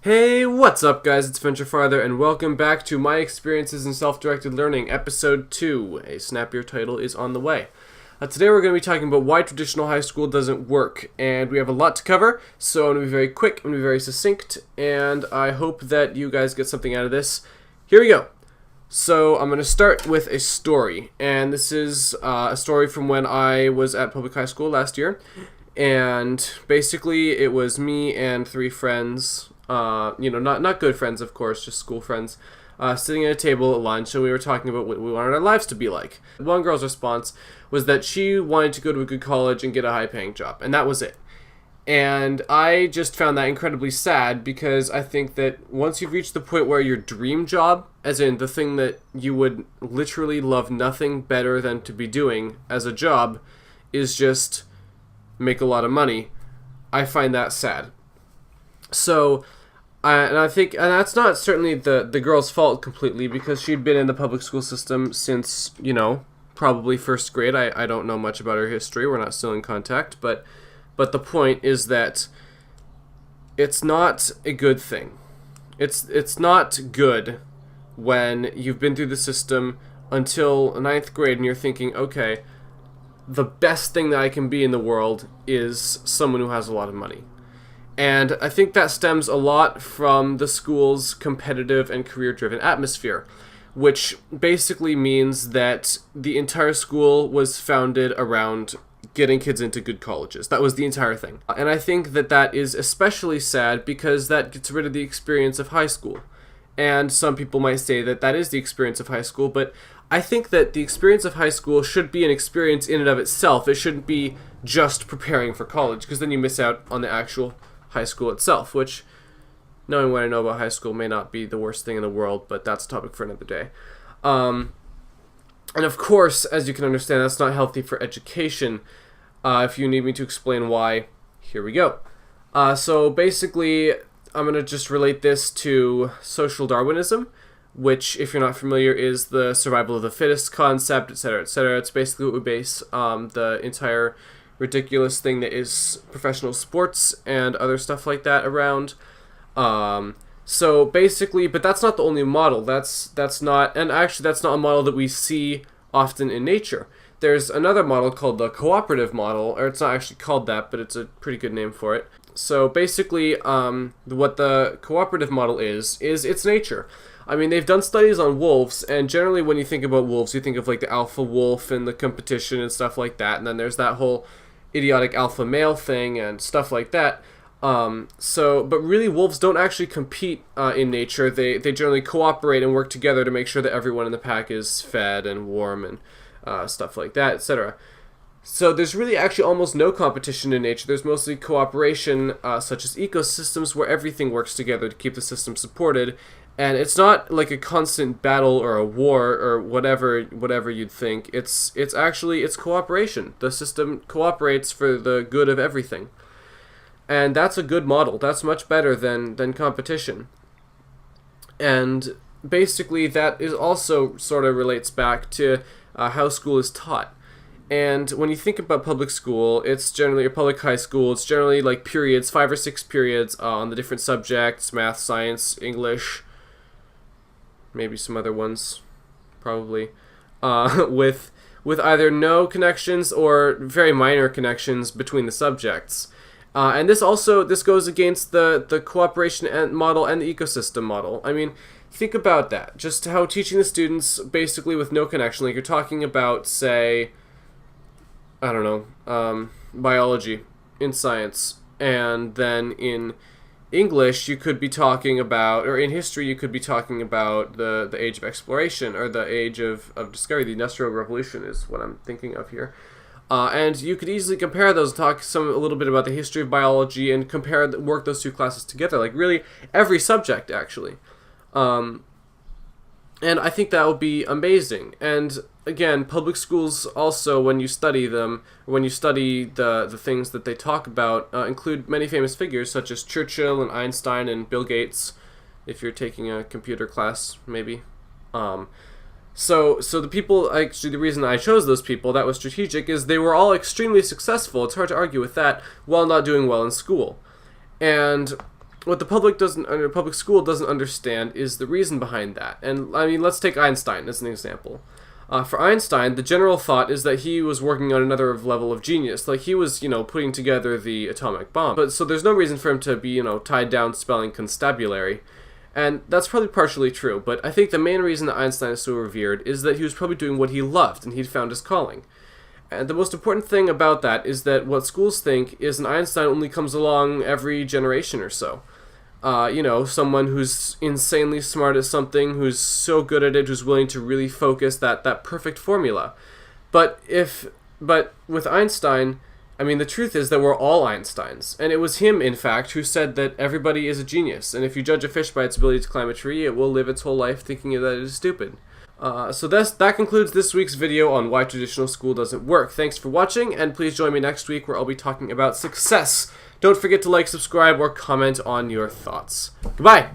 Hey, what's up guys, it's Venturefarther, and welcome back to My Experiences in Self-Directed Learning, Episode 2. A snappier title is on the way. Today we're going to be talking about why traditional high school doesn't work, and we have a lot to cover, so I'm going to be very quick, I'm going to be very succinct, and I hope that you guys get something out of this. Here we go. So I'm going to start with a story, and this is a story from when I was at public high school last year, and basically it was me and three friends. Not good friends, of course, just school friends, sitting at a table at lunch, and we were talking about what we wanted our lives to be like. One girl's response was that she wanted to go to a good college and get a high-paying job, and that was it. And I just found that incredibly sad, because I think that once you've reached the point where your dream job, as in the thing that you would literally love nothing better than to be doing as a job, is just make a lot of money, I find that sad. So, and I think, and that's not certainly the girl's fault completely, because she'd been in the public school system since, probably first grade. I don't know much about her history. We're not still in contact, but the point is that it's not a good thing. It's not good when you've been through the system until ninth grade and you're thinking, okay, the best thing that I can be in the world is someone who has a lot of money. And I think that stems a lot from the school's competitive and career-driven atmosphere, which basically means that the entire school was founded around getting kids into good colleges. That was the entire thing. And I think that that is especially sad because that gets rid of the experience of high school. And some people might say that that is the experience of high school, but I think that the experience of high school should be an experience in and of itself. It shouldn't be just preparing for college, because then you miss out on the actual high school itself, which, knowing what I know about high school, may not be the worst thing in the world, but that's a topic for another day. And of course, as you can understand, that's not healthy for education. If you need me to explain why, here we go. So basically, I'm going to just relate this to social Darwinism, which, if you're not familiar, is the survival of the fittest concept, etc., etc. It's basically what we base the entire ridiculous thing that is professional sports and other stuff like that around. So basically, but that's not the only model. That's not, and actually that's not a model that we see often in nature. There's another model called the cooperative model, or it's not actually called that, but it's a pretty good name for it. So basically, what the cooperative model is it's nature. I mean, they've done studies on wolves, and generally when you think about wolves, you think of like the alpha wolf and the competition and stuff like that, and then there's that whole idiotic alpha male thing and stuff like that. But really wolves don't actually compete in nature. They generally cooperate and work together to make sure that everyone in the pack is fed and warm and stuff like that, etc. So there's really actually almost no competition in nature. There's mostly cooperation, such as ecosystems, where everything works together to keep the system supported. And it's not like a constant battle or a war or whatever you'd think. It's cooperation. The system cooperates for the good of everything. And that's a good model. That's much better than competition. And basically that is also sort of relates back to how school is taught. And when you think about public school, it's generally, or public high school, it's generally like periods, 5 or 6 periods on the different subjects, math, science, English, maybe some other ones, probably, with either no connections or very minor connections between the subjects. And this goes against the cooperation model and the ecosystem model. I mean, think about that. Just how teaching the students basically with no connection, like you're talking about, say, I don't know, biology in science, and then in English you could be talking about, or in history you could be talking about the age of exploration, or the age of discovery. The Industrial Revolution is what I'm thinking of here. And you could easily compare those, talk a little bit about the history of biology, and work those two classes together, like really every subject actually. And I think that would be amazing. And again, public schools also, when you study them, when you study the things that they talk about, include many famous figures such as Churchill and Einstein and Bill Gates, if you're taking a computer class, maybe. So the people, actually the reason I chose those people, that was strategic, is they were all extremely successful, it's hard to argue with that, while not doing well in school. And what the public school doesn't understand is the reason behind that. And I mean, let's take Einstein as an example. For Einstein, the general thought is that he was working on another level of genius. Like, he was, putting together the atomic bomb. But so there's no reason for him to be, tied down spelling constabulary. And that's probably partially true. But I think the main reason that Einstein is so revered is that he was probably doing what he loved and he'd found his calling. And the most important thing about that is that what schools think is an Einstein only comes along every generation or so. Someone who's insanely smart at something, who's so good at it, who's willing to really focus that perfect formula. But with Einstein, I mean, the truth is that we're all Einsteins. And it was him, in fact, who said that everybody is a genius. And if you judge a fish by its ability to climb a tree, it will live its whole life thinking that it is stupid. So that concludes this week's video on why traditional school doesn't work. Thanks for watching, and please join me next week where I'll be talking about success. Don't forget to like, subscribe, or comment on your thoughts. Goodbye!